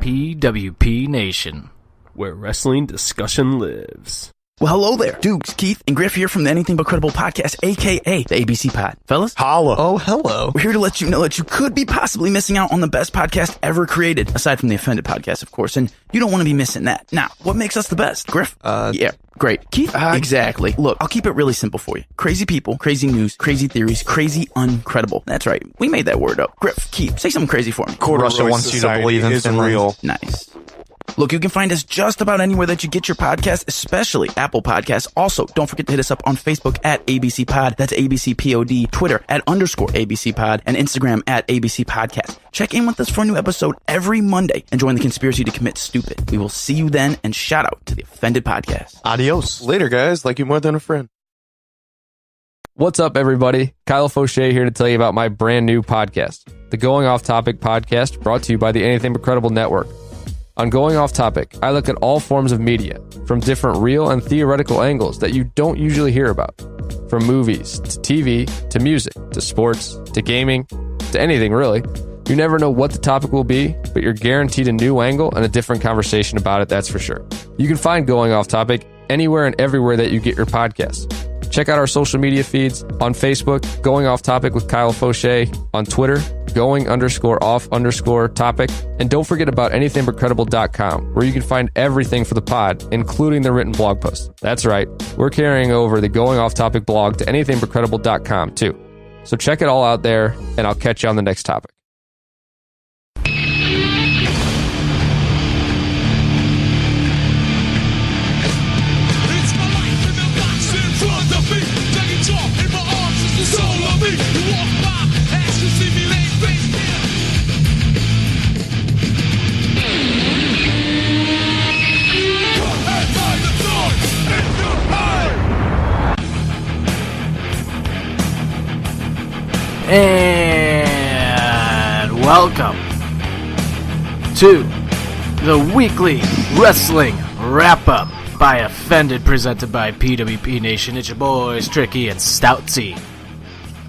PWP Nation, where wrestling discussion lives. Well, hello there. Dukes, Keith, and Griff here from the Anything But Credible podcast, a.k.a. the ABC Pod. Fellas? Holla. Oh, hello. We're here to let you know that you could be possibly missing out on the best podcast ever created, aside from the Offended podcast, of course, and you don't want to be missing that. Now, what makes us the best? Griff? Yeah, great. Keith? Exactly. Look, I'll keep it really simple for you. Crazy people, crazy news, crazy theories, crazy uncredible. That's right. We made that word up. Griff, Keith, say something crazy for me. Russia wants you to believe in Finland. Real. Nice. Look, you can find us just about anywhere that you get your podcast, especially Apple Podcasts. Also, don't forget to hit us up on Facebook at ABC Pod. That's ABC POD. Twitter at _ABC Pod. And Instagram at ABC Podcast. Check in with us for a new episode every Monday and join the conspiracy to commit stupid. We will see you then, and shout out to the Offended Podcast. Adios. Later, guys. Like you more than a friend. What's up, everybody? Kyle Fauché here to tell you about my brand new podcast, the Going Off Topic podcast, brought to you by the Anything But Credible Network. On Going Off Topic, I look at all forms of media, from different real and theoretical angles that you don't usually hear about. From movies, to TV, to music, to sports, to gaming, to anything really. You never know what the topic will be, but you're guaranteed a new angle and a different conversation about it, that's for sure. You can find Going Off Topic anywhere and everywhere that you get your podcasts. Check out our social media feeds on Facebook, Going Off Topic with Kyle Fauché, on Twitter, going_off_topic, and don't forget about anythingbutcredible.com, where you can find everything for the pod, including the written blog post. That's right, we're carrying over the Going Off Topic blog to anythingbutcredible.com too. So check it all out there, and I'll catch you on the next topic. And welcome to the weekly wrestling wrap-up by Offended, presented by PWP Nation. It's your boys, Tricky and Stoutsy.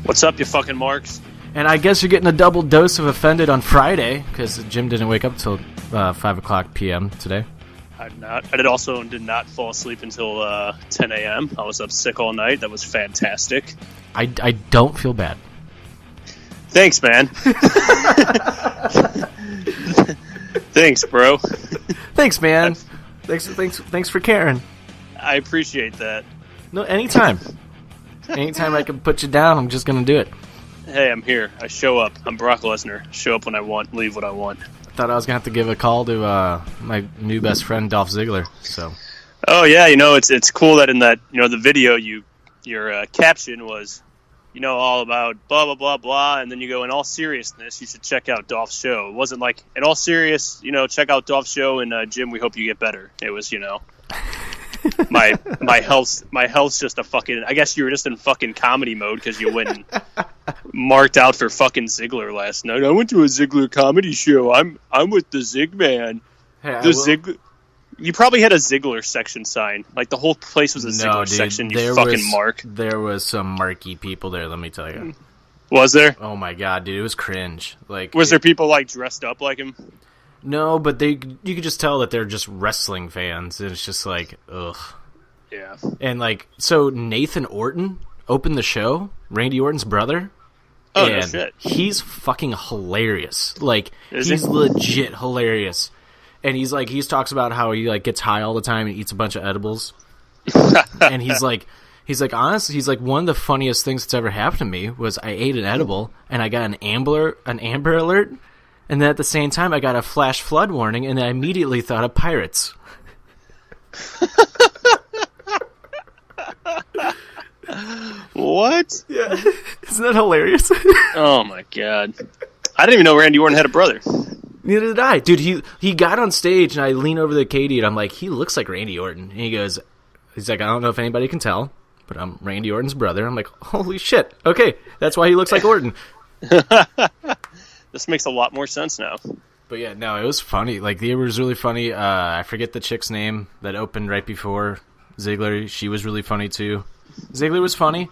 What's up, you fucking marks? And I guess you're getting a double dose of Offended on Friday, because Jim didn't wake up till 5 o'clock p.m. today. I did not fall asleep until 10 a.m. I was up sick all night. That was fantastic. I don't feel bad. Thanks, man. Thanks, bro. Thanks, man. Thanks for caring. I appreciate that. No, anytime. Anytime I can put you down, I'm just gonna do it. Hey, I'm here. I show up. I'm Brock Lesnar. Show up when I want, leave when I want. I thought I was gonna have to give a call to my new best friend Dolph Ziggler. So. Oh yeah, it's cool that in that the video your caption was all about blah, blah, blah, blah, and then you go, in all seriousness, you should check out Dolph's show. It wasn't like, in all serious, check out Dolph's show, and Jim, we hope you get better. It was, my health's just a fucking, I guess you were just in fucking comedy mode because you went and marked out for fucking Ziggler last night. I went to a Ziggler comedy show. I'm with the Zig Man. Hey, Ziggler. You probably had a Ziggler section sign. Like, the whole place was a Ziggler section, mark. There was some marky people there, let me tell you. Was there? Oh my god, dude, it was cringe. Like, was there people, like, dressed up like him? No, but you could just tell that they're just wrestling fans, and it's just like, ugh. Yeah. And, like, so Nathan Orton opened the show, Randy Orton's brother. Oh, and no shit. He's fucking hilarious. Like, Is he's he? legit hilarious. And he talks about how he like gets high all the time and eats a bunch of edibles. And he's like, honestly, one of the funniest things that's ever happened to me was I ate an edible and I got an Amber Alert, and then at the same time I got a flash flood warning, and I immediately thought of pirates. What? Yeah, isn't that hilarious? Oh my god, I didn't even know Randy Orton had a brother. Neither did I. Dude, he got on stage, and I lean over to Katie, and I'm like, he looks like Randy Orton. And he's like, I don't know if anybody can tell, but I'm Randy Orton's brother. I'm like, holy shit. Okay, that's why he looks like Orton. This makes a lot more sense now. But yeah, no, it was funny. Like, it was really funny. I forget the chick's name that opened right before Ziggler. She was really funny, too. Ziggler was funny,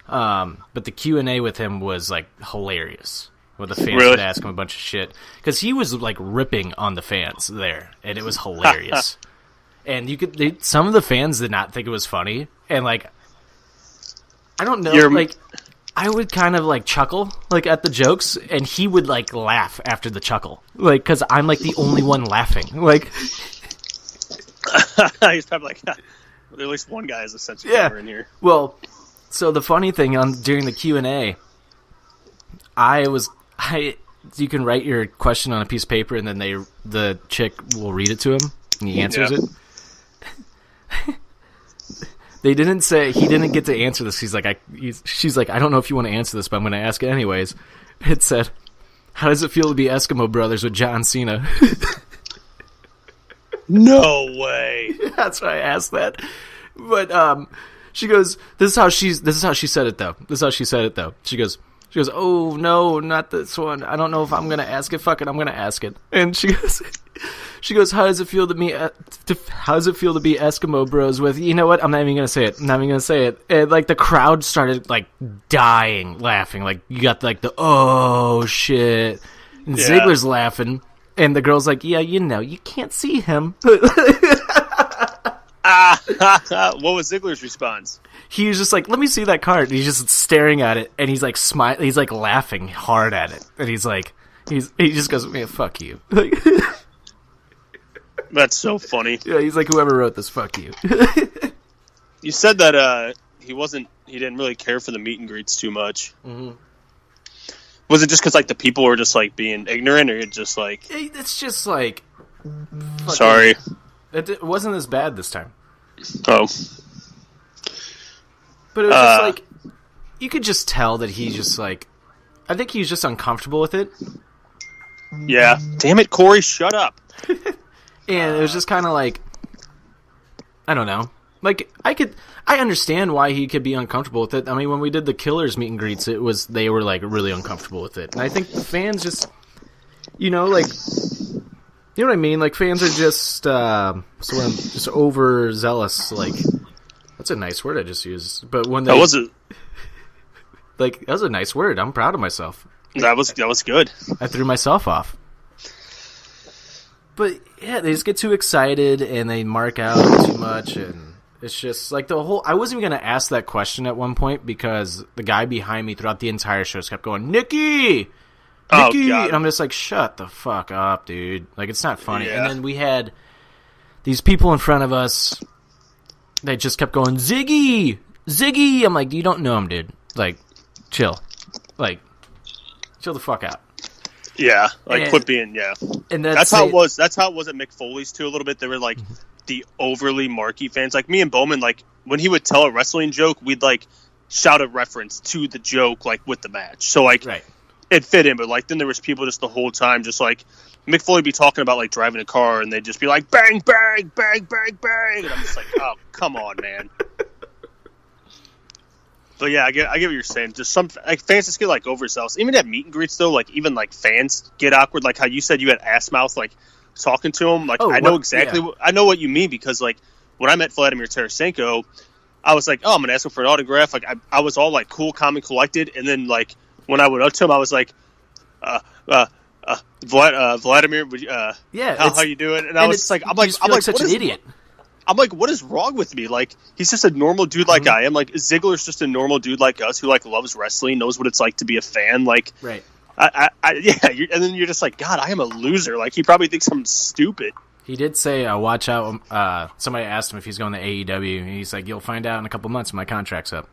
but the Q&A with him was, like, hilarious. where the fans would ask him a bunch of shit. Because he was, like, ripping on the fans there, and it was hilarious. And some of the fans did not think it was funny, and, like, I don't know, like, I would kind of, like, chuckle, like, at the jokes, and he would, like, laugh after the chuckle. Like, because I'm, like, the only one laughing. Like... He's probably like, at least one guy has a sense of humor in here. Well, so the funny thing during the Q&A, you can write your question on a piece of paper, and then the chick will read it to him, and he answers it. He didn't get to answer this. She's like, I don't know if you want to answer this, but I'm going to ask it anyways. It said, how does it feel to be Eskimo Brothers with John Cena? No way. That's why I asked that. But she goes, this is how she said it though. She goes, oh no, not this one. I don't know if I'm gonna ask it. Fuck it, I'm gonna ask it. And she goes, how does it feel to be Eskimo Bros with? You know what? I'm not even gonna say it. And like the crowd started like dying laughing. Like you got like the oh shit. And Ziggler's laughing. And the girl's like, yeah, you can't see him. What was Ziggler's response? He was just like, let me see that card. And he's just staring at it, and he's like smiling. He's like laughing hard at it, and he's like, he just goes, man, fuck you. That's so funny. Yeah, he's like, whoever wrote this, fuck you. You said that he didn't really care for the meet and greets too much. Mm-hmm. Was it just because like the people were just like being ignorant, or just like it's just like sorry, it wasn't as bad this time. Oh, but it was just like you could just tell that he just like I think he was just uncomfortable with it. Yeah, damn it, Corey, shut up. And it was just kind of like I don't know. Like I understand why he could be uncomfortable with it. I mean, when we did the Killers meet and greets, they were like really uncomfortable with it. And I think the fans just, like, you know what I mean? Like fans are just just overzealous. Like that's a nice word I just used. But when they that was a nice word. I'm proud of myself. That was good. I threw myself off. But yeah, they just get too excited and they mark out too much and. It's just like I wasn't even going to ask that question at one point because the guy behind me throughout the entire show just kept going, Nikki! Oh, God. And I'm just like, shut the fuck up, dude. Like, it's not funny. Yeah. And then we had these people in front of us that just kept going, Ziggy! Ziggy! I'm like, you don't know him, dude. Like, chill. Like, chill the fuck out. Yeah, like quit being, And that's how it was. That's how it was at Mick Foley's too. A little bit. They were like the overly marky fans. Like me and Bowman, like when he would tell a wrestling joke, we'd like shout a reference to the joke, like with the match. So like it fit in. But like then there was people just the whole time, just like Mick Foley be talking about like driving a car, and they'd just be like bang bang bang bang bang, and I'm just like, oh come on, man. But yeah, I get what you're saying. Just some like fans just get like overzealous. Even at meet and greets though, like even like fans get awkward. Like how you said you had ass mouth like talking to him. Like I know exactly I know what you mean because like when I met Vladimir Tarasenko, I was like, oh, I'm gonna ask him for an autograph. Like I was all like cool, calm, and collected. And then like when I went up to him, I was like, Vladimir, how you doing? And I was like, I'm like such an idiot. I'm like, what is wrong with me? Like, he's just a normal dude like I am. Like, Ziggler's just a normal dude like us who, like, loves wrestling, knows what it's like to be a fan. Like, right. And then you're just like, God, I am a loser. Like, he probably thinks I'm stupid. He did say, watch out. Somebody asked him if he's going to AEW, and he's like, you'll find out in a couple months when my contract's up.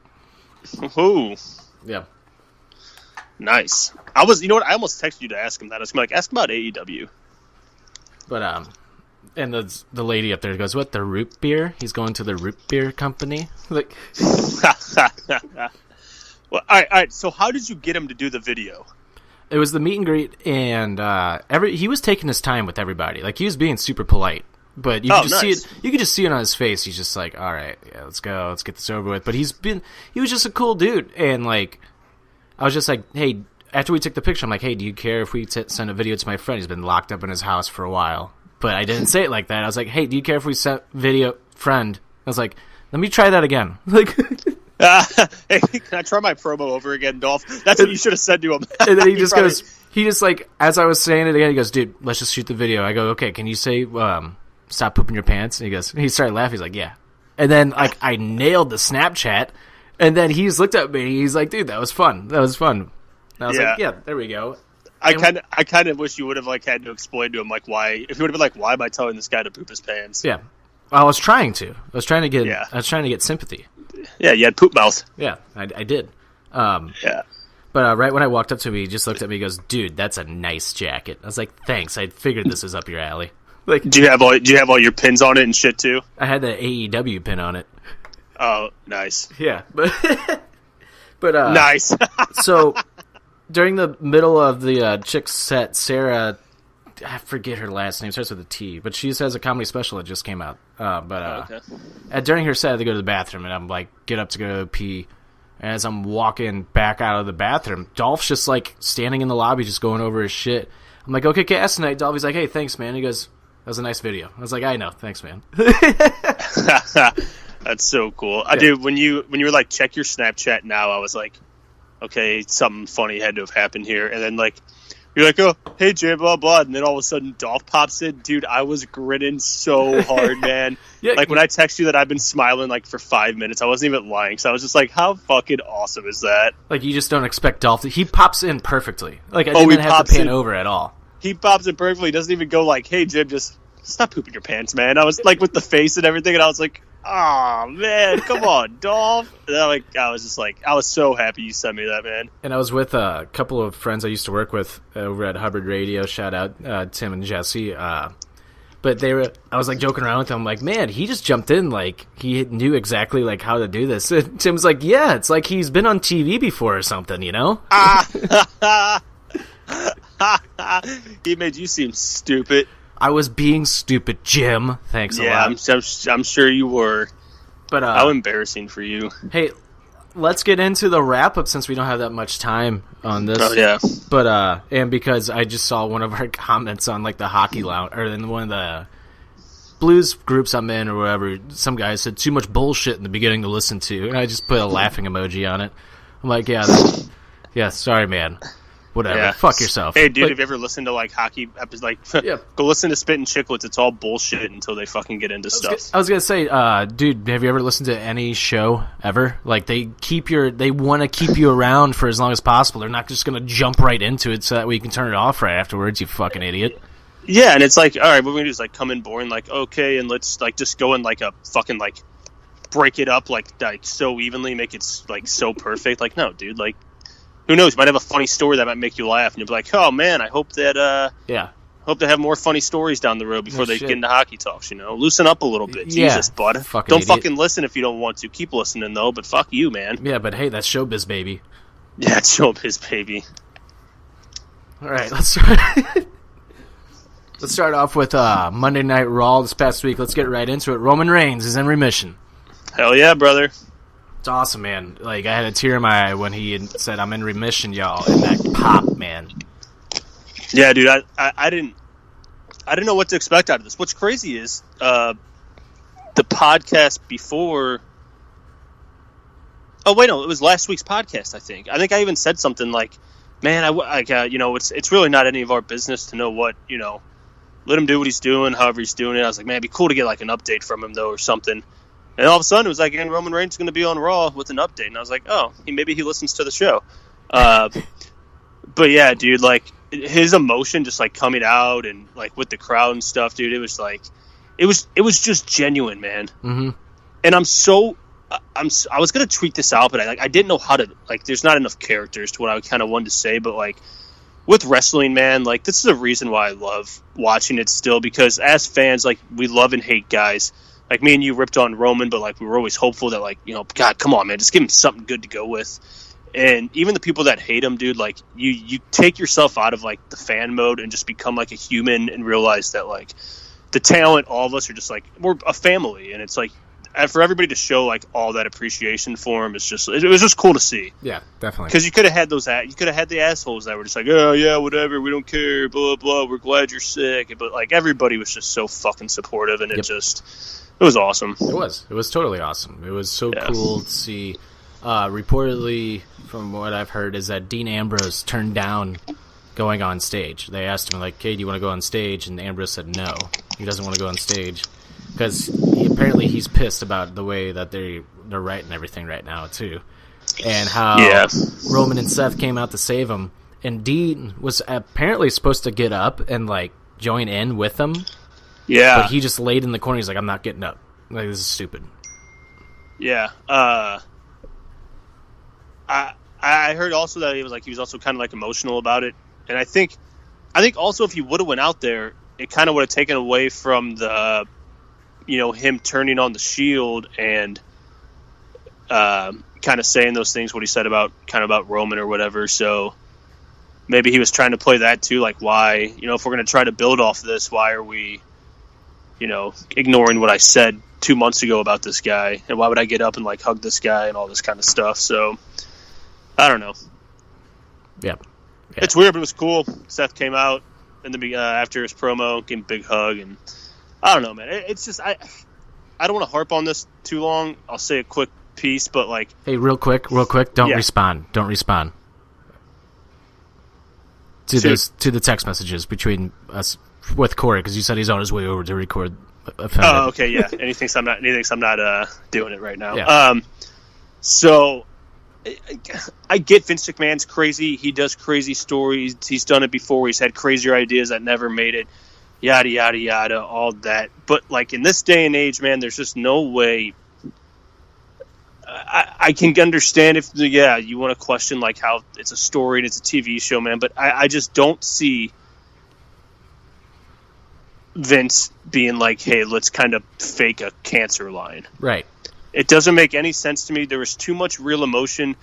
Ooh. Yeah. Nice. You know what? I almost texted you to ask him that. I was like, ask him about AEW. But, and the lady up there goes, what, the root beer? He's going to the root beer company? Like, well, all right. So how did you get him to do the video? It was the meet and greet, and he was taking his time with everybody. Like, he was being super polite. But you could just see it. You could just see it on his face. He's just like, all right, yeah, let's go. Let's get this over with. But he was just a cool dude. And, like, I was just like, hey, after we took the picture, I'm like, hey, do you care if we send a video to my friend? He's been locked up in his house for a while. But I didn't say it like that. I was like, hey, do you care if we send video friend? I was like, let me try that again. Like, hey, can I try my promo over again, Dolph? That's what you should have said to him. And then he just goes, he just like, as I was saying it again, he goes, dude, let's just shoot the video. I go, okay, can you say, stop pooping your pants? And he started laughing. He's like, yeah. And then like I nailed the Snapchat, and then he just looked at me. He's like, dude, that was fun. That was fun. And I was like, yeah, there we go. I kind of wish you would have like had to explain to him like why. If you would have been like, why am I telling this guy to poop his pants? Yeah, I was trying to. I was trying to get sympathy. Yeah, you had poop mouth. Yeah, I did. Yeah. But right when I walked up to him, he just looked at me. He goes, dude, that's a nice jacket. I was like, thanks. I figured this is up your alley. Like, do you have all your pins on it and shit too? I had the AEW pin on it. Oh, nice. Yeah, but nice. So during the middle of the chick's set, Sarah, I forget her last name, starts with a T, but she has a comedy special that just came out. During her set, I had to go to the bathroom, and I'm like, get up to go pee. And as I'm walking back out of the bathroom, Dolph's just like standing in the lobby, just going over his shit. I'm like, okay, cast tonight. Dolphy's like, hey, thanks, man. He goes, that was a nice video. I was like, I know, thanks, man. That's so cool. I do. When you were like, check your Snapchat now, I was like, okay, something funny had to have happened here. And then like, you're like, oh, hey, Jay, blah, blah. And then all of a sudden, Dolph pops in. Dude, I was grinning so hard, man. Yeah, like, when I text you that I've been smiling, like, for 5 minutes, I wasn't even lying. So I was just like, how fucking awesome is that? Like, you just don't expect Dolph to... He pops in perfectly. Like, I didn't have to pan over at all. He pops in perfectly. He doesn't even go like, hey, Jim, just stop pooping your pants, man. I was, like, with the face and everything, and I was like, oh, man, come on, Dolph. And I was so happy you sent me that, man. And I was with a couple of friends I used to work with over at Hubbard Radio. Shout out Tim and Jesse. But I was like joking around with them. I'm like, man, he just jumped in. Like, he knew exactly like how to do this. And Tim's like, yeah, it's like he's been on TV before or something, you know? He made you seem stupid. I was being stupid, Jim. Thanks a lot. Yeah, I'm sure you were. But how embarrassing for you. Hey, let's get into the wrap-up since we don't have that much time on this. Oh, yeah. But, and because I just saw one of our comments on, like, the hockey lounge, or in one of the blues groups I'm in or whatever, some guy said too much bullshit in the beginning to listen to, and I just put a laughing emoji on it. I'm like, yeah, sorry, man. Whatever. Yeah. Fuck yourself. Hey, dude, have you ever listened to, like, hockey episodes? Like, go listen to Spittin' Chicklets. It's all bullshit until they fucking get into stuff. I was going to say, dude, have you ever listened to any show ever? Like, they want to keep you around for as long as possible. They're not just going to jump right into it so that way you can turn it off right afterwards, you fucking idiot. Yeah, and it's like, all right, what we're going to do is, like, come in boring, like, okay, and let's, like, just go in, like, a fucking, like, break it up, like so evenly, make it, like, so perfect. Like, no, dude, like, who knows? You might have a funny story that might make you laugh, and you'll be like, "Oh man, I hope that hope they have more funny stories down the road before they get into hockey talks." You know, loosen up a little bit, Jesus, bud. Don't fucking listen if you don't want to. Keep listening though, but fuck you, man. Yeah, but hey, that's showbiz, baby. Yeah, it's showbiz, baby. All right, let's start off with Monday Night Raw this past week. Let's get right into it. Roman Reigns is in remission. Hell yeah, brother. It's awesome, man. Like, I had a tear in my eye when he said, I'm in remission, y'all. And that pop, man. Yeah, dude, I didn't know what to expect out of this. What's crazy is the podcast before... Oh, wait, no, it was last week's podcast, I think. I think I even said something like, man, it's really not any of our business to know what, let him do what he's doing, however he's doing it. I was like, man, it'd be cool to get, like, an update from him, though, or something. And all of a sudden, it was like, and Roman Reigns is going to be on Raw with an update. And I was like, oh, maybe he listens to the show. But yeah, dude, like, his emotion just, like, coming out and, like, with the crowd and stuff, dude, it was like, it was just genuine, man. Mm-hmm. And I was going to tweet this out, but I didn't know how to, like, there's not enough characters to what I kind of wanted to say, but, like, with wrestling, man, like, this is a reason why I love watching it still, because as fans, like, we love and hate guys. Like, me and you ripped on Roman, but, like, we were always hopeful that, like, God, come on, man, just give him something good to go with. And even the people that hate him, dude, like, you take yourself out of, like, the fan mode and just become, like, a human and realize that, like, the talent, all of us are just, like, we're a family. And it's, like, for everybody to show, like, all that appreciation for him, it was just cool to see. Yeah, definitely. Because you could have had the assholes that were just like, oh, yeah, whatever, we don't care, blah, blah, we're glad you're sick. But, like, everybody was just so fucking supportive, and it was awesome. It was totally awesome. It was so cool to see. Reportedly, from what I've heard, is that Dean Ambrose turned down going on stage. They asked him, like, "Hey, do you want to go on stage?" And Ambrose said no. He doesn't want to go on stage because apparently he's pissed about the way that they're writing everything right now, too. And how Roman and Seth came out to save him. And Dean was apparently supposed to get up and, like, join in with them. Yeah. But he just laid in the corner. He's like, I'm not getting up. Like, this is stupid. Yeah. I heard also that he was also kind of, like, emotional about it. And I think also if he would have went out there, it kind of would have taken away from the, him turning on the Shield and kind of saying those things, what he said about Roman or whatever. So maybe he was trying to play that too, like, why, if we're going to try to build off this, why are we, ignoring what I said 2 months ago about this guy, and why would I get up and, like, hug this guy and all this kind of stuff. So I don't know. Yeah. It's weird, but it was cool. Seth came out after his promo, gave him a big hug, and I don't know, man. It's just I don't want to harp on this too long. I'll say a quick piece, but, like, hey, real quick, don't respond to the text messages between us with Corey, because you said he's on his way over to record. Oh, okay, yeah. And he thinks I'm not doing it right now. Yeah. So I get Vince McMahon's crazy. He does crazy stories. He's done it before. He's had crazier ideas that never made it. Yada yada yada, all that. But, like, in this day and age, man, there's just no way. I can understand if you want to question, like, how it's a story and it's a TV show, man. But I just don't see Vince being like, hey, let's kind of fake a cancer line. Right. It doesn't make any sense to me. There was too much real emotion.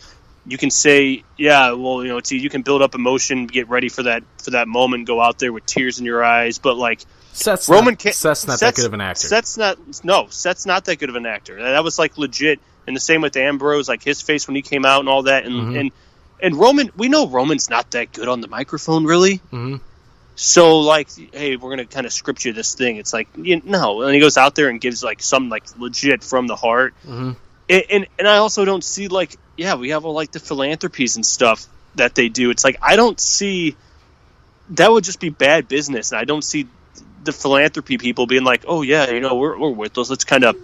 You can say, yeah, well, you can build up emotion, get ready for that moment, go out there with tears in your eyes. But, like, Seth's not that good of an actor. Seth's not that good of an actor. That was, like, legit. And the same with Ambrose, like, his face when he came out and all that. And and Roman, we know Roman's not that good on the microphone, really. Mm-hmm. So, like, hey, we're going to kind of script you this thing. It's like, no. And he goes out there and gives, like, some, like, legit from the heart. Mm-hmm. And I also don't see, like, we have all, like, the philanthropies and stuff that they do. It's like, I don't see, that would just be bad business. And I don't see the philanthropy people being like, oh, yeah, we're with those. Let's kind of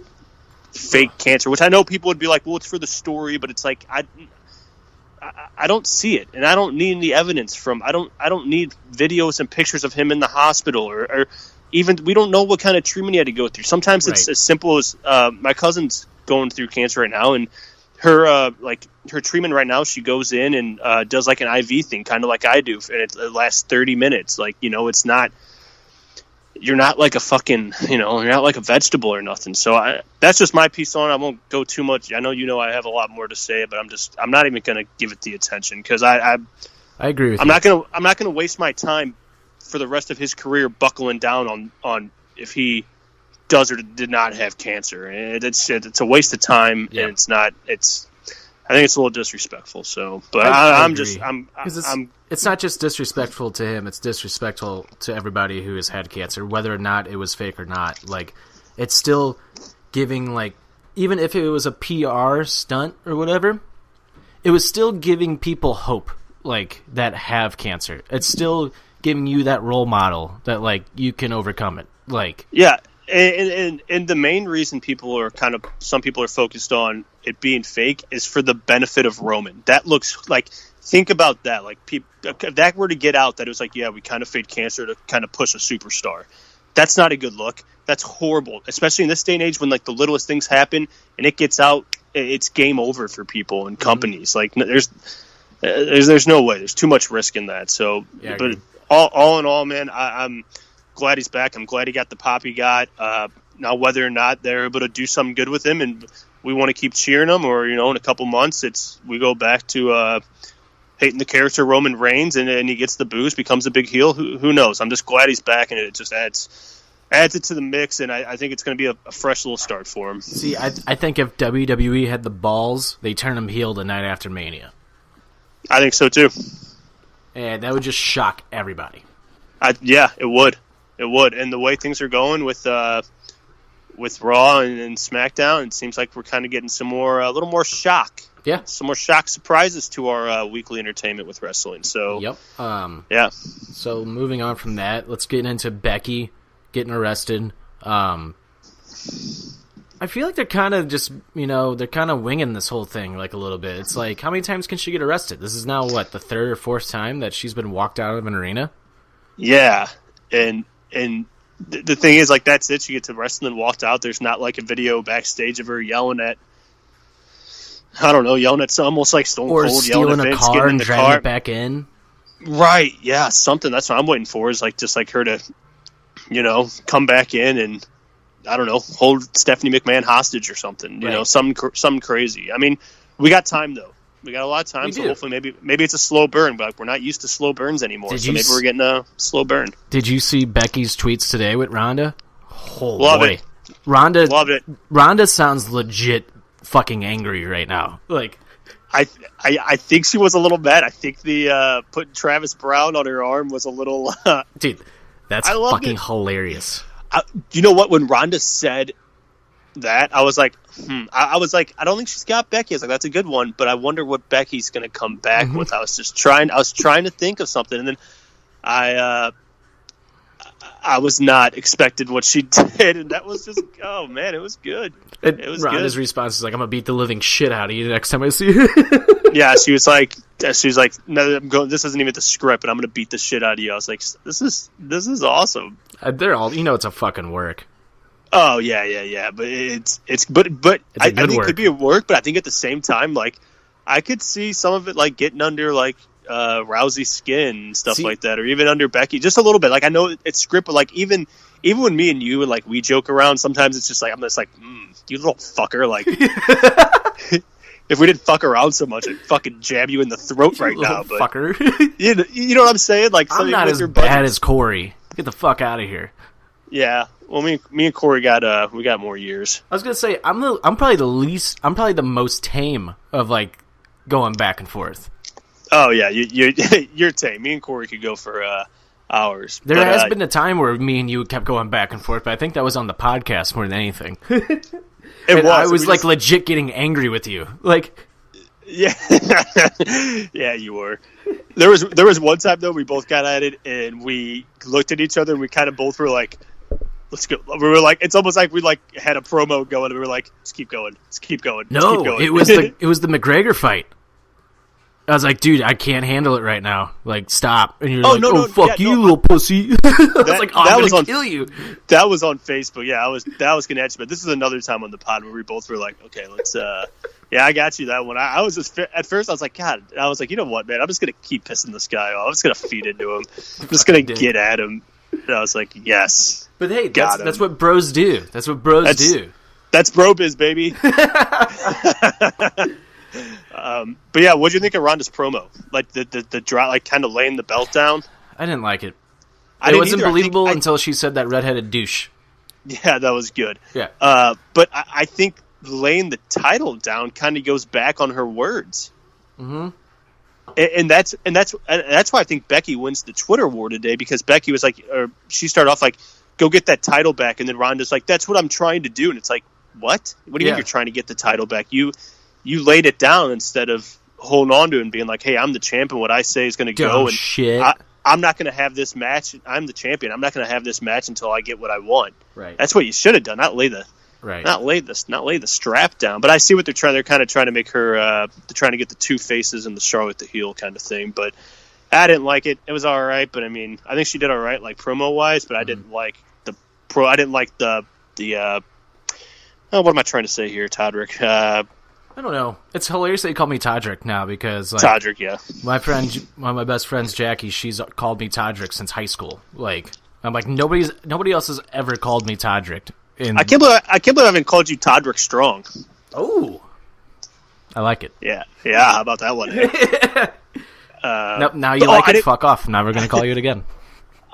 fake cancer, which I know people would be like, well, it's for the story, but it's like, I don't see it, and I don't need any evidence from. I don't need videos and pictures of him in the hospital, or even we don't know what kind of treatment he had to go through. Sometimes it's as simple as my cousin's going through cancer right now, and her treatment right now, she goes in and does, like, an IV thing, kind of like I do, and it lasts 30 minutes. Like, it's not. You're not like a fucking, you're not like a vegetable or nothing. So that's just my piece on it. I won't go too much. I know I have a lot more to say, but I'm not even going to give it the attention because I agree with you. I'm not gonna waste my time for the rest of his career buckling down on if he does or did not have cancer. It's a waste of time, and it's not. I think it's a little disrespectful. So, but it's not just disrespectful to him; it's disrespectful to everybody who has had cancer, whether or not it was fake or not. Like, it's still giving, like, even if it was a PR stunt or whatever, it was still giving people hope, like, that have cancer. It's still giving you that role model that, like, you can overcome it. Like, yeah. And the main reason some people are focused on it being fake is for the benefit of Roman. That looks like, think about that. Like, if that were to get out, that it was like, we kind of faked cancer to kind of push a superstar. That's not a good look. That's horrible, especially in this day and age when, like, the littlest things happen and it gets out, it's game over for people and companies. Like, there's no way. There's too much risk in that. So, but all in all, man, I'm glad he's back. I'm glad he got the pop he got. Now, whether or not they're able to do something good with him and we want to keep cheering him, or, in a couple months, we go back to hating the character Roman Reigns and he gets the boost, becomes a big heel. Who knows? I'm just glad he's back, and it just adds it to the mix, and I think it's going to be a fresh little start for him. See, I think if WWE had the balls, they turn him heel the night after Mania. I think so, too. And that would just shock everybody. Yeah, it would. It would. And the way things are going with Raw and SmackDown, it seems like we're kind of getting a little more shock Yeah. some more shock surprises to our weekly entertainment with wrestling. So Yep. yeah. So moving on from that, let's get into Becky getting arrested. I feel like they're kind of just, they're kind of winging this whole thing like a little bit. It's like, how many times can she get arrested? This is now, the third or fourth time that she's been walked out of an arena? Yeah, and the thing is, like, that's it. She gets arrested and then walked out. There's not, like, a video backstage of her yelling at, almost like Stone Or Cold, yelling stealing at a Vince, car getting in and the dragging car. it back in? Right, yeah, something. That's what I'm waiting for, is, like, just like her to, come back in and, I don't know, hold Stephanie McMahon hostage or something. Right. Something crazy. I mean, we got time, though. We got a lot of time, We so do. hopefully maybe it's a slow burn, but we're not used to slow burns anymore, Did so you maybe we're getting a slow burn. Did you see Becky's tweets today with Rhonda? Oh, Love boy. it. Rhonda, Love it. Rhonda sounds legit fucking angry right now. Like, I think she was a little mad. I think the putting Travis Brown on her arm was a little... dude, that's I loved fucking it. hilarious. You know what? When Rhonda said that, I was like, I was like, I don't think she's got Becky. I was like, that's a good one, but I wonder what Becky's going to come back with. I was trying to think of something, and then I was not expected what she did, and that was just, oh man, it was good. It was Rhonda's good. response is like, I'm gonna beat the living shit out of you the next time I see you. Yeah, she was like, no, I'm going. This isn't even the script, and I'm going to beat the shit out of you. I was like, this is awesome. They're all, it's a fucking work. Oh yeah. But it's I think good it work. could be a work, but I think at the same time, like, I could see some of it like getting under like Rousey's skin and stuff See- like that, or even under Becky, just a little bit. Like, I know it's script, but like even when me and you and like we joke around, sometimes it's just like I'm just like, you little fucker, like. If we didn't fuck around so much, I'd fucking jab you in the throat right now. Little But fucker. you know what I'm saying? Like, I'm something not with as your bad buddies. as Corey. Get the fuck out of here. Yeah. Well, me and Corey got we got more years. I was gonna say I'm probably the most tame of like going back and forth. Oh yeah, you're tame. Me and Corey could go for hours. There But, has been a time where me and you kept going back and forth, but I think that was on the podcast more than anything. And I was like legit getting angry with you. Like, yeah, yeah, you were. There was one time though we both got at it and we looked at each other and we kind of both were like, let's go. We were like, it's almost like we like had a promo going and we were like, let's keep going. Let's keep going. Let's no, keep going. it was the McGregor fight. I was like, dude, I can't handle it right now. Like, stop. And you're like, no, fuck yeah, you, no, little pussy. I was like, oh, that I'm was gonna on- kill you. That was on Facebook. Yeah, that was gonna ask you, but this is another time on the pod where we both were like, okay, let's. Yeah, I got you that one. I was just at first I was like, God, I was like, you know what, man? I'm just gonna keep pissing this guy off. I'm just gonna feed into him. I'm just gonna get at him. And I was like, yes. But hey, Got him. that's what bros do. That's what bros do. That's bro biz, baby. But yeah, what do you think of Ronda's promo? Like the drop, like kind of laying the belt down. I didn't like it. I It didn't wasn't either. I think believable until she said that redheaded douche. Yeah, that was good. Yeah. But I think laying the title down kind of goes back on her words. Mm-hmm. And that's why I think Becky wins the Twitter war today, because Becky was like, or she started off like, go get that title back, and then Ronda's like, that's what I'm trying to do, and it's like, what do you mean you're trying to get the title back? You laid it down instead of holding on to it and being like, hey, I'm the champ, and what I say is going to go, and shit. I'm not going to have this match. I'm the champion. I'm not going to have this match until I get what I want. Right. That's what you should have done. Not lay the strap down. But I see what they're trying. They're kind of trying to make her. They're trying to get the two faces and the Charlotte the heel kind of thing. But I didn't like it. It was all right. But I mean, I think she did all right, like promo wise. But I didn't like the pro. I didn't like the. What am I trying to say here, Todrick? I don't know. It's hilarious that you call me Todrick now because like, Todrick, yeah. my friend, one of my best friends, Jackie, she's called me Todrick since high school. Like, I'm like, nobody else has ever called me Todrick. I can't believe I haven't called you Todrick Strong. Oh, I like it. Yeah. How about that one? Nope, now you like it. Fuck off. I'm never going to call you it again.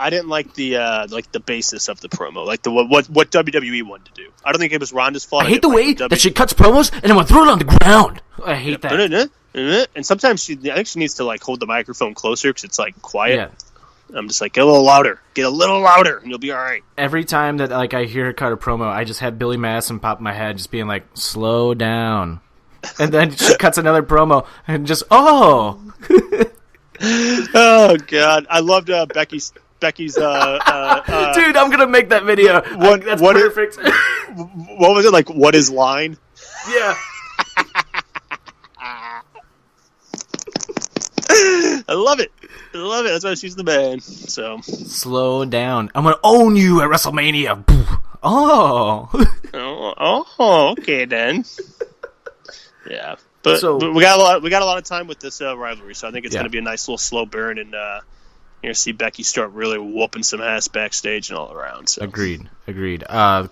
I didn't like the basis of the promo, like the what WWE wanted to do. I don't think it was Ronda's fault. I hate the way that she cuts promos and then will throw it on the ground. I hate that. And sometimes I think she needs to like hold the microphone closer because it's like quiet. Yeah. I'm just like, get a little louder, and you'll be all right. Every time that like I hear her cut a promo, I just have Billy Madison pop in my head, just being like, "Slow down." And then she cuts another promo and just, oh. Oh, God. I loved Becky's dude, I'm gonna make that video. That's perfect. What was it like? What is line? Yeah. I love it. That's why she's the man. So slow down. I'm gonna own you at WrestleMania. Oh. Okay then. Yeah, but we got a lot of time with this rivalry, so I think it's gonna be a nice little slow burn, and you're gonna see Becky start really whooping some ass backstage and all around. So. Agreed.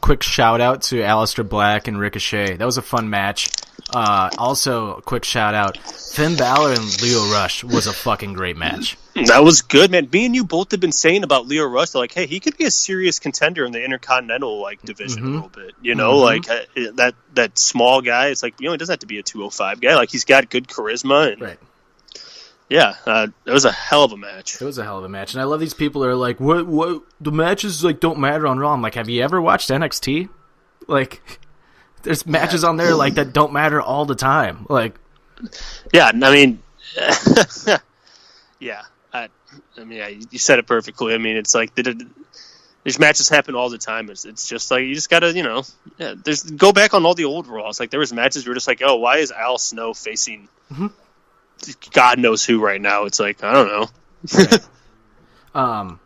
Quick shout out to Aleister Black and Ricochet. That was a fun match. Also, a quick shout out, Finn Balor and Lio Rush was a fucking great match. That was good, man. Me and you both have been saying about Lio Rush, like, hey, he could be a serious contender in the Intercontinental division a little bit. You know, like that small guy. It's like, he doesn't have to be a 205 guy. Like, he's got good charisma. And, right. Yeah, it was a hell of a match. It was a hell of a match, and I love these people who are like, what? The matches don't matter on Raw. I'm like, have you ever watched NXT? Like. There's matches on there like that don't matter all the time. Like, yeah, I mean, yeah, you said it perfectly. I mean, it's like these matches happen all the time. It's just like you just gotta, go back on all the old Raws. Like there was matches where you're just like, oh, why is Al Snow facing God knows who right now? It's like I don't know. Okay. I'm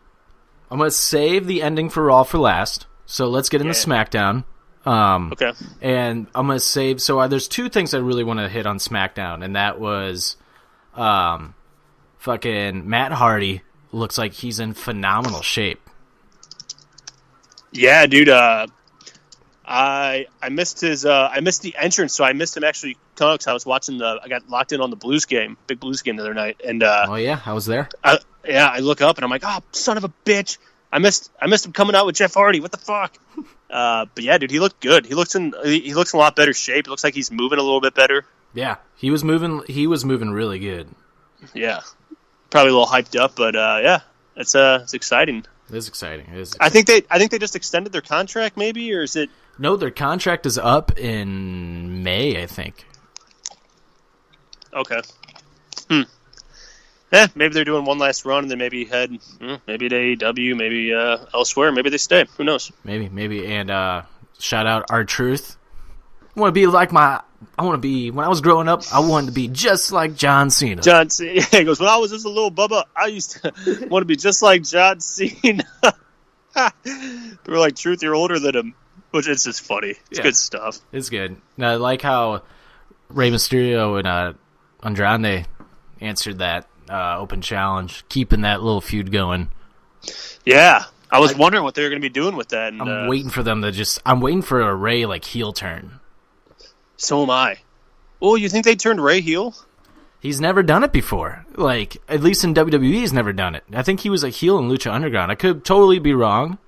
gonna save the ending for Raw for last. So let's get into SmackDown. Okay. And I'm going to save... So there's two things I really want to hit on SmackDown, and that was fucking Matt Hardy looks like he's in phenomenal shape. Yeah, dude. I missed his... I missed the entrance, so I missed him actually coming because I was watching I got locked in on the Blues game, big Blues game the other night. And oh, yeah? I was there? I look up, and I'm like, oh, son of a bitch. I missed him coming out with Jeff Hardy. What the fuck? But yeah, dude, he looked good. He looks in a lot better shape. It looks like he's moving a little bit better. Yeah, he was moving really good. Yeah, probably a little hyped up, but yeah, it's exciting. It is exciting. I think they just extended their contract, maybe, or is it? No, their contract is up in May, I think. Okay. Yeah, maybe they're doing one last run and then maybe head maybe to AEW, maybe elsewhere, maybe they stay. Who knows? Maybe. And shout out R-Truth. When I was growing up, I wanted to be just like John Cena. John Cena. Yeah, he goes, when I was just a little bubba, I used to want to be just like John Cena. They were like, Truth, you're older than him. Which it's just funny. It's good stuff. It's good. Now, I like how Rey Mysterio and Andrade answered that open challenge, keeping that little feud going. Yeah. I was wondering what they were going to be doing with that. And, I'm waiting for them to I'm waiting for a Rey heel turn. So am I. Oh, you think they turned Rey heel? He's never done it before. Like, at least in WWE, he's never done it. I think he was a heel in Lucha Underground. I could totally be wrong,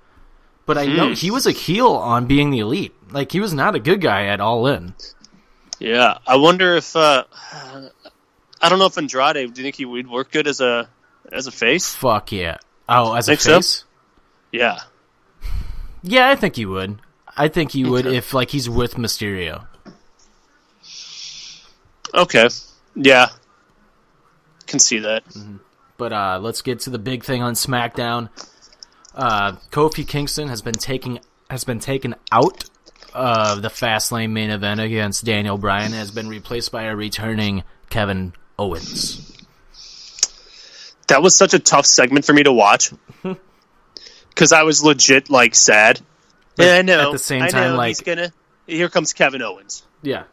but I know he was a heel on Being the Elite. Like, he was not a good guy at All In. Yeah, I wonder if I don't know if Andrade. Do you think he would work good as a face? Fuck yeah! Oh, as a face? So? Yeah. Yeah, I think he would. I think he would if he's with Mysterio. Okay. Yeah. Can see that. Mm-hmm. But let's get to the big thing on SmackDown. Kofi Kingston has been taken out of the Fastlane main event against Daniel Bryan and has been replaced by a returning Kevin Owens. That was such a tough segment for me to watch because I was legit sad. But yeah, I know. At the same time, he's gonna. Here comes Kevin Owens. Yeah.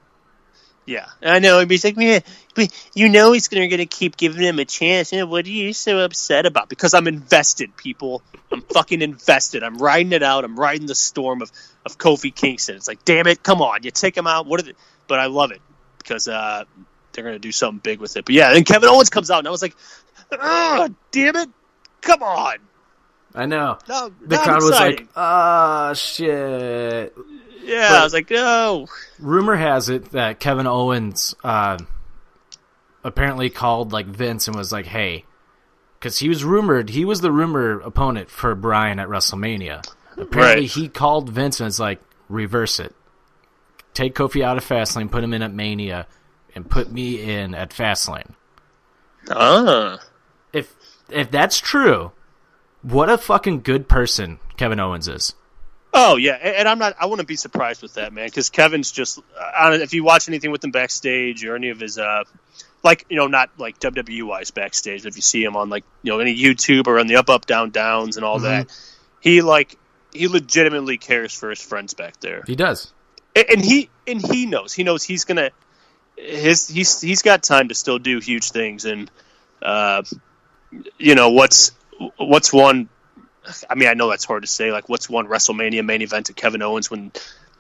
Yeah, I know. He's like, man, but he's gonna keep giving him a chance. What are you so upset about? Because I'm invested, people. I'm fucking invested. I'm riding it out. I'm riding the storm of Kofi Kingston. It's like, damn it, come on, you take him out. But I love it because they're gonna do something big with it. But yeah, and Kevin Owens comes out, and I was like, damn it, come on. I know. No, the crowd was like, shit. Yeah, but I was like, no. Rumor has it that Kevin Owens apparently called Vince and was like, hey, because he was the rumor opponent for Bryan at WrestleMania. Apparently he called Vince and was like, reverse it. take Kofi out of Fastlane, put him in at Mania, and put me in at Fastlane. If that's true, what a fucking good person Kevin Owens is. Oh yeah, and I wouldn't be surprised with that, man, because Kevin's just. If you watch anything with him backstage or any of his, not like WWE wise backstage, if you see him on any YouTube or on the up down downs and all that, he legitimately cares for his friends back there. He does, and he knows he's gonna. He's got time to still do huge things, and what's one. I mean, I know that's hard to say. Like, what's one WrestleMania main event to Kevin Owens when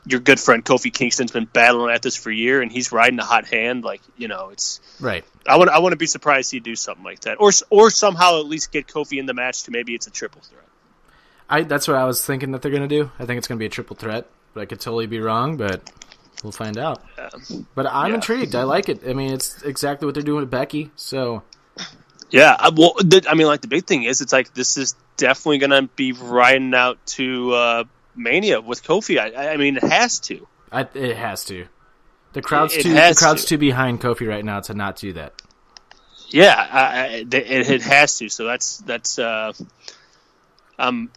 your good friend Kofi Kingston's been battling at this for a year and he's riding a hot hand? Like, it's right. I wouldn't be surprised he'd do something like that, or somehow at least get Kofi in the match to maybe it's a triple threat. That's what I was thinking that they're gonna do. I think it's gonna be a triple threat, but I could totally be wrong. But we'll find out. But I'm intrigued. I like it. I mean, it's exactly what they're doing with Becky. So. Yeah, the big thing is, it's like this is definitely going to be riding out to Mania with Kofi. I mean, it has to. It has to. The crowd's too behind Kofi right now to not do that. Yeah, it has to. So that's. I'm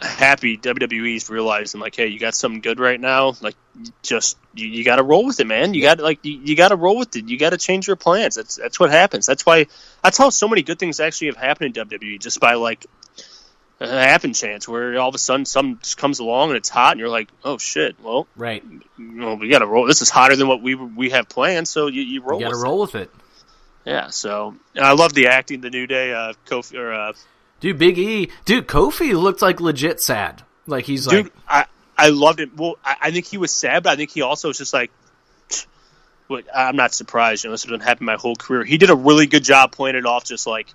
happy WWE's realizing, like, hey, you got something good right now. Like, just you got to roll with it, man. You got to roll with it. You got to change your plans. That's what happens. That's how so many good things actually have happened in WWE, just by like a happen chance where all of a sudden something just comes along and it's hot and you're like, oh shit, well, right, we got to roll. This is hotter than what we have planned, so you roll. You got to with roll with it. Yeah. So I love the acting. The New Day, Kofi or. Dude, Big E. Dude, Kofi looked like legit sad. Like, he's like... Dude, I loved it. Well, I think he was sad, but I think he also was just like... I'm not surprised. This has been happening my whole career. He did a really good job playing it off just like...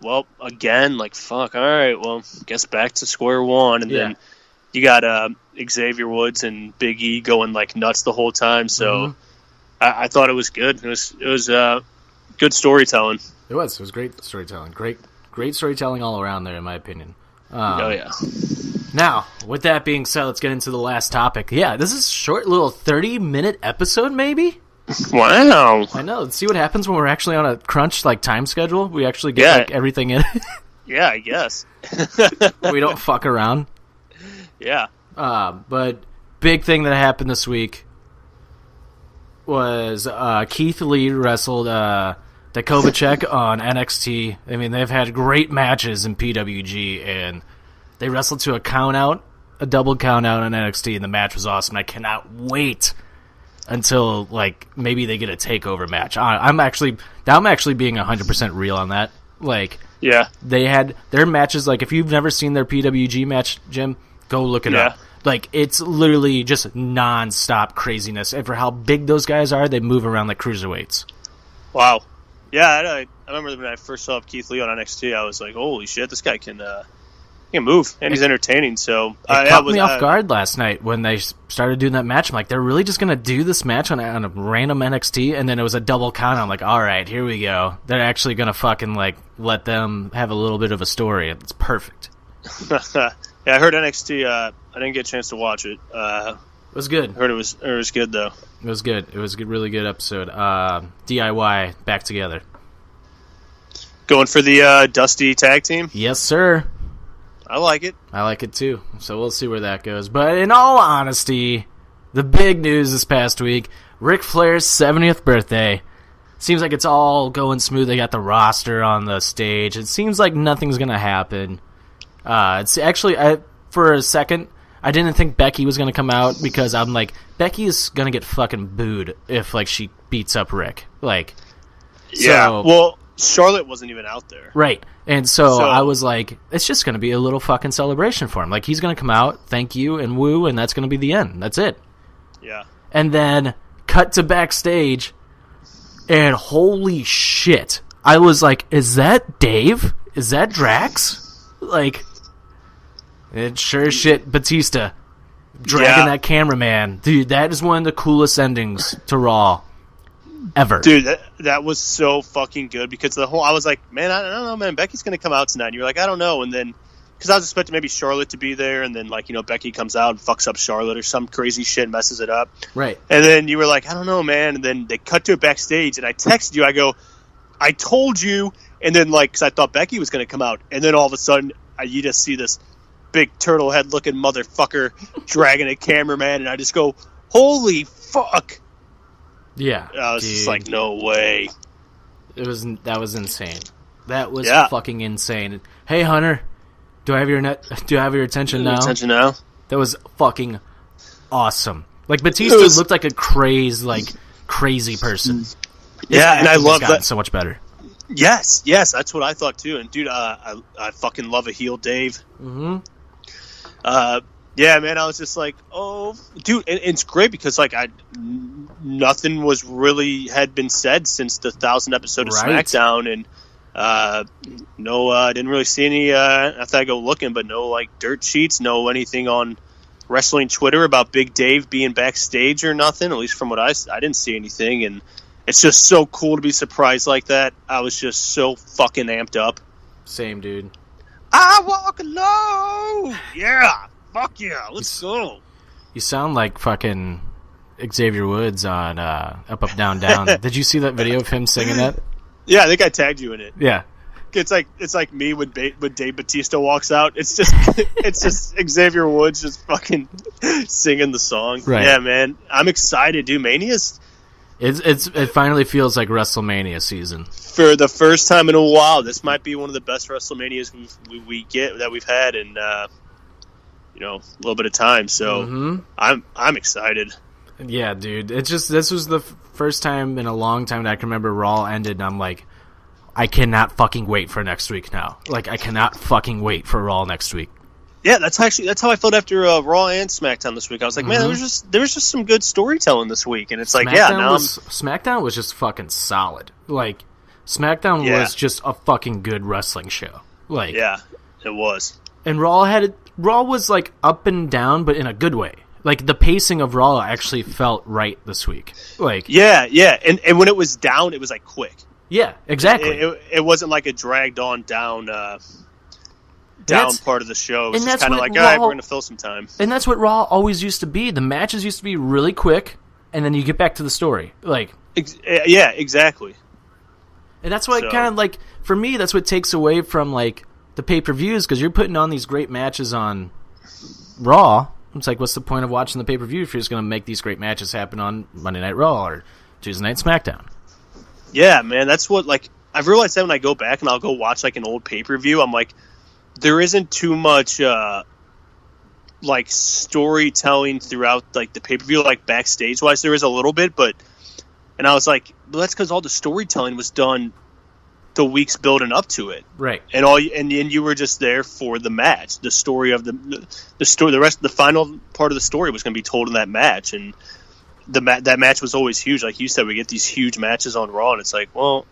Well, again, like, fuck, all right, well, guess back to square one. And then you got Xavier Woods and Big E going, like, nuts the whole time. So I thought it was good. It was good storytelling. It was great storytelling. Great storytelling all around there, in my opinion. Oh, yeah. Now, with that being said, let's get into the last topic. Yeah, this is a short little 30-minute episode, maybe? Wow. I know. Let's see what happens when we're actually on a crunch time schedule. We actually get everything in. Yeah, I guess. We don't fuck around. Yeah. But big thing that happened this week was Keith Lee wrestled... the Kovacic on NXT. I mean, they've had great matches in PWG, and they wrestled to a double count out on NXT, and the match was awesome. I cannot wait until maybe they get a takeover match. I'm actually being 100% real on that. Yeah, they had their matches. If you've never seen their PWG match, Jim, go look it up. It's literally just non-stop craziness. And for how big those guys are, they move around like cruiserweights. Wow. Yeah, I remember when I first saw Keith Lee on NXT, I was like, holy shit, this guy can move, and he's entertaining. So it caught me off guard last night when they started doing that match. I'm like, they're really just going to do this match on a random NXT? And then it was a double count. I'm like, all right, here we go. They're actually going to fucking let them have a little bit of a story. It's perfect. Yeah, I heard NXT. I didn't get a chance to watch it. It was good. I heard it was good, though. It was good. It was a really good episode. DIY back together. Going for the Dusty tag team? Yes, sir. I like it. I like it, too. So we'll see where that goes. But in all honesty, the big news this past week, Ric Flair's 70th birthday. Seems like it's all going smooth. They got the roster on the stage. It seems like nothing's going to happen. It's actually, for a second... I didn't think Becky was going to come out because I'm like, Becky is going to get fucking booed if, she beats up Rick. Yeah, well, Charlotte wasn't even out there. Right. And so I was like, it's just going to be a little fucking celebration for him. He's going to come out, thank you, and woo, and that's going to be the end. That's it. Yeah. And then cut to backstage, and holy shit. I was like, is that Dave? Is that Drax? It's sure as shit Batista dragging that cameraman. Dude, that is one of the coolest endings to Raw ever. Dude, that was so fucking good because I was like, man, I don't know, man. Becky's going to come out tonight. And you're like, I don't know. And then because I was expecting maybe Charlotte to be there, and then like Becky comes out and fucks up Charlotte or some crazy shit, messes it up. Right. And then you were like, I don't know, man. And then they cut to it backstage, and I texted you. I go, I told you. And then because I thought Becky was going to come out, and then all of a sudden you just see this big turtle head looking motherfucker dragging a cameraman, and I just go, holy fuck. Yeah. I was just like, no way. That was insane. That was fucking insane. Hey Hunter, do I have your attention now? Attention now? That was fucking awesome. Like Batista looked like a crazy person. And I love that so much better. Yes, that's what I thought too. And dude, I fucking love a heel Dave. Mm-hmm. Yeah, man, I was just like, oh, dude, and it's great because nothing had been said since the 1,000th episode of SmackDown, and I didn't really see any. I thought I'd go looking, but no dirt sheets, no anything on wrestling Twitter about Big Dave being backstage or nothing. At least from what I didn't see anything, and it's just so cool to be surprised like that. I was just so fucking amped up. Same, dude. I walk alone. Yeah. Fuck yeah, let's go. You sound like fucking Xavier Woods on Up, Up, Down, Down. Did you see that video of him singing that? Yeah, I think I tagged you in it. Yeah. It's like me when Dave Batista walks out. It's just Xavier Woods just fucking singing the song. Right. Yeah, man. I'm excited, dude. Mania's... It finally feels like WrestleMania season. For the first time in a while, this might be one of the best WrestleManias we've had in... a little bit of time, so I'm excited. Yeah, dude. This was the first time in a long time that I can remember Raw ended, and I'm like, I cannot fucking wait for next week now. Like, I cannot fucking wait for Raw next week. Yeah, that's how I felt after Raw and SmackDown this week. I was like, man, there was just some good storytelling this week, and it's SmackDown was just fucking solid. Like, SmackDown was just a fucking good wrestling show. Like, yeah, it was. And Raw was like up and down, but in a good way. Like the pacing of Raw actually felt right this week. Like yeah, and when it was down, it was like quick. Yeah, exactly. It wasn't like a dragged on down part of the show. It was just kind of like, all right, we're gonna fill some time. And that's what Raw always used to be. The matches used to be really quick, and then you get back to the story. Like yeah, exactly. And that's what kind of like for me. That's what takes away from like the pay-per-views, because you're putting on these great matches on Raw. It's like, what's the point of watching the pay-per-view if you're just going to make these great matches happen on Monday Night Raw or Tuesday Night SmackDown? Yeah, man, that's what, I've realized that when I go back and I'll go watch, an old pay-per-view, I'm like, there isn't too much, storytelling throughout, the pay-per-view, backstage-wise. There is a little bit, and I was like, well, that's because all the storytelling was done the weeks building up to it, right? And you were just there for the match. The story of the story, the final part of the story was going to be told in that match, and that match was always huge. Like you said, we get these huge matches on Raw, and it's like, well,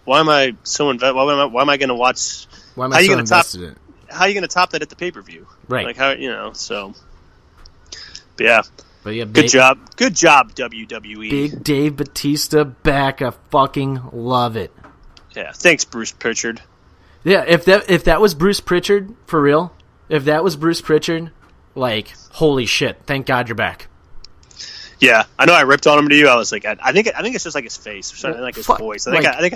why am I so invested? Why am I going to watch? Why am I so invested in it? How are you going to top that at the pay-per-view? Right? Like how so. But yeah, good job, WWE. Big Dave Batista back. I fucking love it. Yeah, thanks, Bruce Pritchard. Yeah, if that was Bruce Pritchard, for real, if that was Bruce Pritchard, holy shit, thank God you're back. Yeah, I know I ripped on him to you. I was like, I think it's just like his face or something, like his voice. I'm annoyed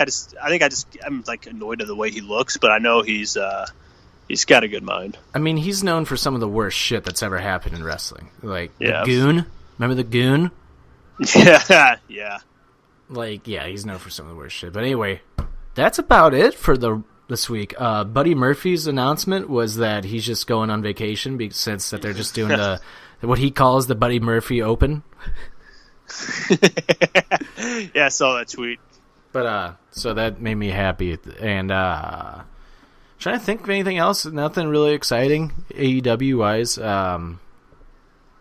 at the way he looks, but I know he's got a good mind. I mean, he's known for some of the worst shit that's ever happened in wrestling. The Goon. Remember the Goon? Yeah. He's known for some of the worst shit. But anyway, that's about it for this week. Buddy Murphy's announcement was that he's just going on vacation since that they're just doing what he calls the Buddy Murphy Open. Yeah, I saw that tweet. But so that made me happy. And trying to think of anything else. Nothing really exciting AEW wise.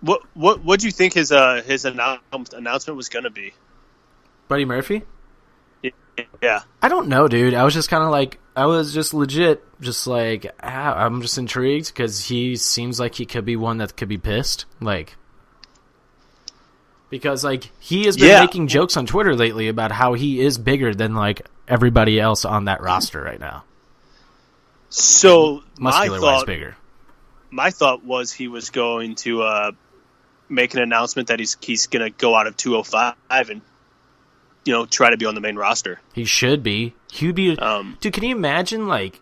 What do you think his announcement was going to be? Buddy Murphy? Yeah. I don't know, dude. I was just kind of legit, I'm just intrigued because he seems like he could be one that could be pissed. Because, he has been making jokes on Twitter lately about how he is bigger than, everybody else on that roster right now. So muscular-wise bigger. My thought was he was going to make an announcement that he's going to go out of 205 and try to be on the main roster. He should be. He'd be. Dude, can you imagine like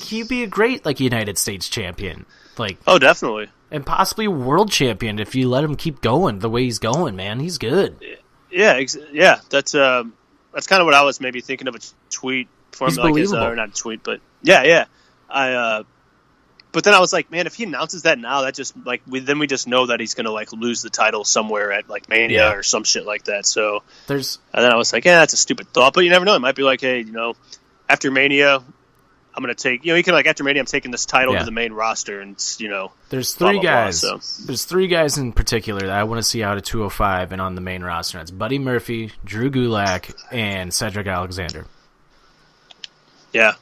he'd be a great United States champion. Oh, definitely. And possibly world champion if you let him keep going the way he's going, man. He's good. Yeah, that's kind of what I was maybe thinking of a tweet for him. He's believable. Or not a tweet, but yeah. But then I was like, man, if he announces that now, that just then we just know that he's gonna lose the title somewhere at Mania or some shit like that. So and then I was like, yeah, that's a stupid thought, but you never know. It might be like, hey, after Mania, I'm gonna take he can after Mania, I'm taking this title to the main roster, and there's three guys. Blah, so. There's three guys in particular that I want to see out of 205 and on the main roster. That's Buddy Murphy, Drew Gulak, and Cedric Alexander. Yeah.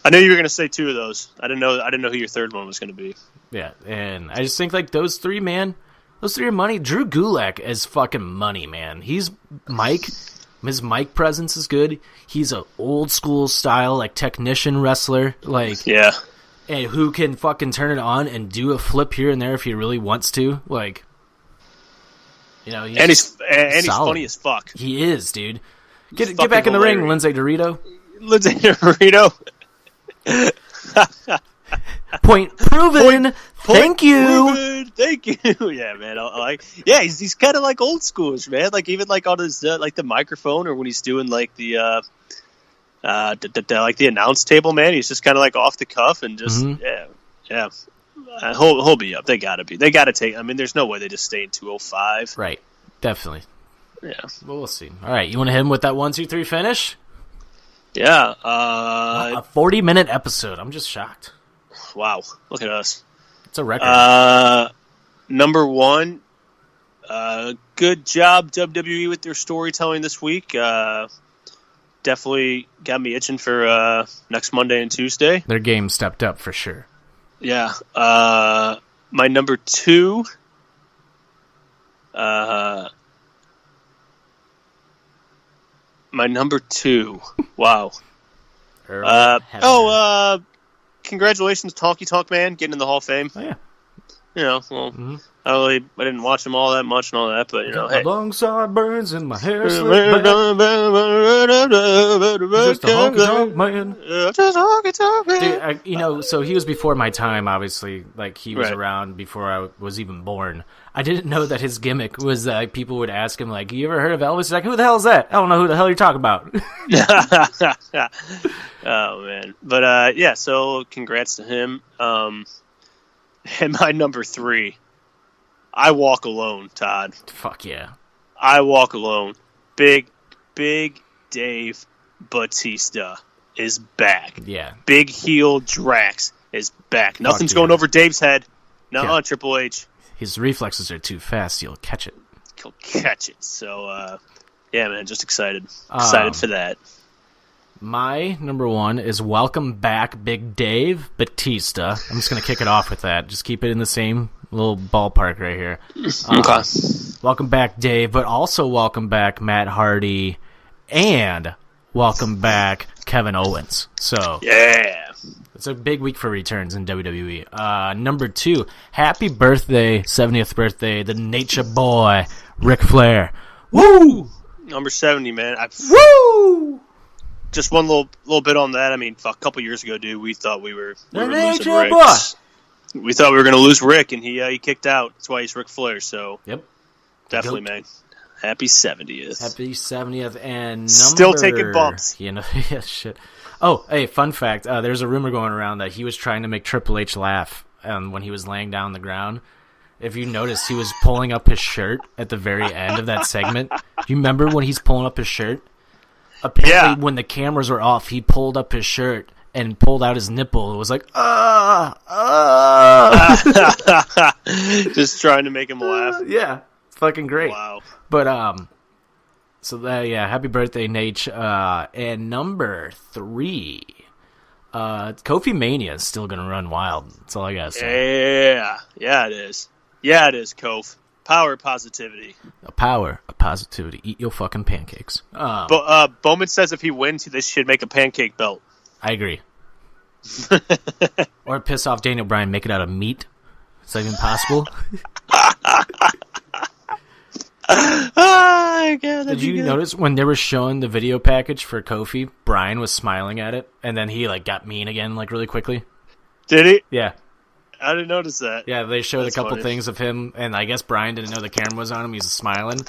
I knew you were going to say two of those. I didn't know who your third one was going to be. Yeah, and I just think those three, man, those three are money. Drew Gulak is fucking money, man. He's Mike. His mic presence is good. He's a old school style technician wrestler, and who can fucking turn it on and do a flip here and there if he really wants to, he's funny as fuck. He is, dude. Get back in the ring, Lindsay Dorito. Lindsay Dorito. Point proven. Thank you. Proven. Thank you. Yeah, man. He's kind of old schoolish, man. Even on his the microphone, or when he's doing the announce table, man. He's just kind of off the cuff and just yeah. He'll be up. They gotta be. They gotta take. I mean, there's no way they just stay in 205. Right. Definitely. Yeah. Well, we'll see. All right. You want to hit him with that 1, 2, 3 finish? Yeah. A 40-minute episode. I'm just shocked. Wow. Look at us. It's a record. Number one, good job, WWE, with their storytelling this week. Definitely got me itching for next Monday and Tuesday. Their game stepped up for sure. Yeah. My number two, wow. Congratulations, Talkie Talk Man, getting in the Hall of Fame. Oh, yeah. I didn't watch him all that much and all that, but hey. Long sideburns in my hair slicked back. Just a honky-tonk man. Dude, so he was before my time, obviously. He was around before I was even born. I didn't know that his gimmick was that people would ask him, you ever heard of Elvis? He's like, who the hell is that? I don't know who the hell you're talking about. Oh, man. But, so congrats to him. And my number three, I walk alone, Todd. Fuck yeah. I walk alone. Big Dave Batista is back. Yeah. Big heel Drax is back. Nothing's going over Dave's head. Nuh-uh, Triple H. His reflexes are too fast. He'll catch it. So, yeah, man, just excited. Excited for that. My number one is welcome back, Big Dave Batista. I'm just going to kick it off with that. Just keep it in the same little ballpark right here. Okay. Welcome back, Dave, but also welcome back Matt Hardy and welcome back Kevin Owens. So yeah, it's a big week for returns in WWE. Number two, happy birthday, 70th birthday, the Nature Boy, Ric Flair. Woo! Number 70, man. Woo! Just one little bit on that. I mean, a couple years ago, dude, we thought we were losing Rick. We thought we were going to lose Rick, and he kicked out. That's why he's Ric Flair. So, yep, definitely, man. Happy 70th. Happy 70th, and still taking bumps. Yeah, shit. Oh, hey, fun fact. There's a rumor going around that he was trying to make Triple H laugh when he was laying down on the ground. If you noticed, he was pulling up his shirt at the very end of that segment. Do you remember when he's pulling up his shirt? Apparently, when the cameras were off, he pulled up his shirt and pulled out his nipple. It was like, just trying to make him laugh. Yeah, it's fucking great. Wow. But happy birthday, Nate. And number three, Kofi Mania is still gonna run wild. That's all I gotta say. Yeah, it is. Yeah, it is, Kof. Power positivity. A power of positivity. Eat your fucking pancakes. Bowman says if he wins, they should make a pancake belt. I agree. Or piss off Daniel Bryan, make it out of meat. Is that even possible? Oh, God, Did you notice when they were showing the video package for Kofi, Bryan was smiling at it, and then he got mean again really quickly? Did he? Yeah. I didn't notice that. Yeah, they showed That's a couple funny. things of him, and I guess Bryan didn't know the camera was on him. He's smiling,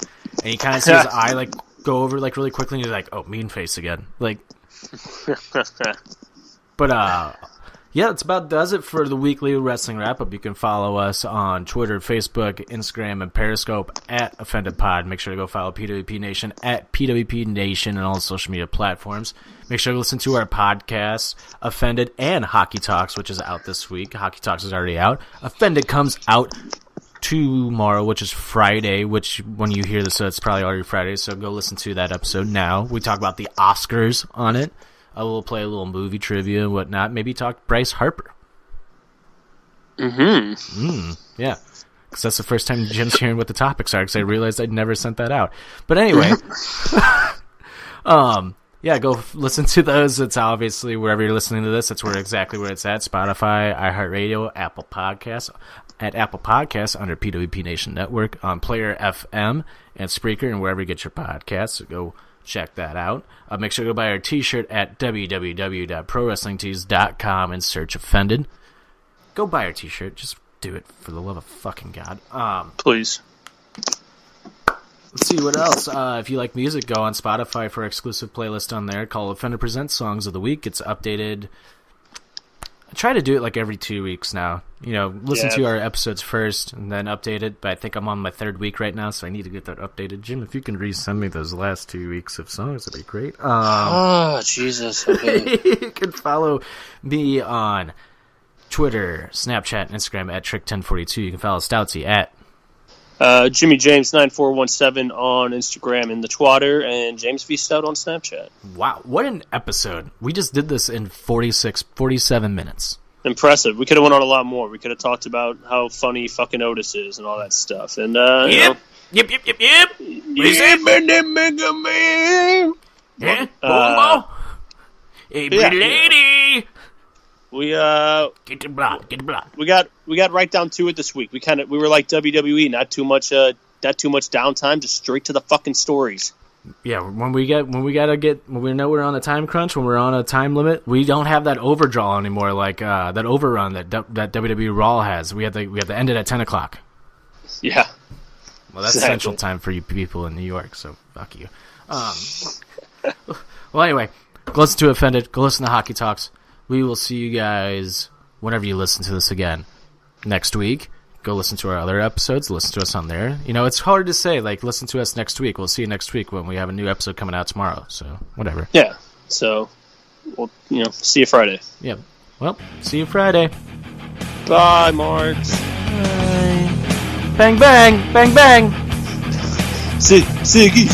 and you kind of see his eye go over really quickly, and he's like, "Oh, mean face again." But yeah, that's about does it for the weekly wrestling wrap up. You can follow us on Twitter, Facebook, Instagram, and Periscope at Offended Pod. Make sure to go follow PWP Nation at PWP Nation and all the social media platforms. Make sure to listen to our podcasts, Offended and Hockey Talks, which is out this week. Hockey Talks is already out. Offended comes out tomorrow, which is Friday, which when you hear this, it's probably already Friday, so go listen to that episode now. We talk about the Oscars on it. We'll play a little movie trivia and whatnot. Maybe talk Bryce Harper. Mm-hmm. Yeah. Because that's the first time Jim's hearing what the topics are, because I realized I'd never sent that out. But anyway, yeah, go listen to those. It's obviously wherever you're listening to this, that's exactly where it's at. Spotify, iHeartRadio, Apple Podcasts, at Apple Podcasts under PWP Nation Network, on Player FM and Spreaker, and wherever you get your podcasts. So go check that out. Make sure to go buy our t-shirt at www.prowrestlingtees.com and search Offended. Go buy our t-shirt. Just do it for the love of fucking God. Please. Let's see what else. If you like music, go on Spotify for our exclusive playlist on there called Offender Presents Songs of the Week. It's updated. I try to do it every 2 weeks now. Listen to our episodes first and then update it. But I think I'm on my 3rd week right now, so I need to get that updated. Jim, if you can resend me those last 2 weeks of songs, that'd be great. Oh, Jesus. Okay. You can follow me on Twitter, Snapchat, and Instagram at Trick1042. You can follow Stoutsy at Jimmy James 9417 on Instagram and the Twitter, and James V Stout on Snapchat. Wow, what an episode. We just did this in 47 minutes. Impressive. We could have went on a lot more. We could have talked about how funny fucking Otis is and all that stuff. And Yep. What do you say? Yeah? Hey, pretty lady. We Get the blood. we got right down to it this week. We were like WWE, not too much downtime, just straight to the fucking stories. Yeah, when we know we're on a time crunch, when we're on a time limit, we don't have that overdraw anymore, like that overrun that WWE Raw has. We have to end it at 10 o'clock. Yeah. Well, that's Exactly. Central Time for you people in New York, so fuck you. Well, anyway, go listen to Offended. Go listen to Hockey Talks. We will see you guys whenever you listen to this again next week. Go listen to our other episodes. Listen to us on there. It's hard to say, listen to us next week. We'll see you next week when we have a new episode coming out tomorrow. So, whatever. Yeah. So, we'll see you Friday. Yeah. Well, see you Friday. Bye, Marks. Bang, bang. Bang, bang. Siggy.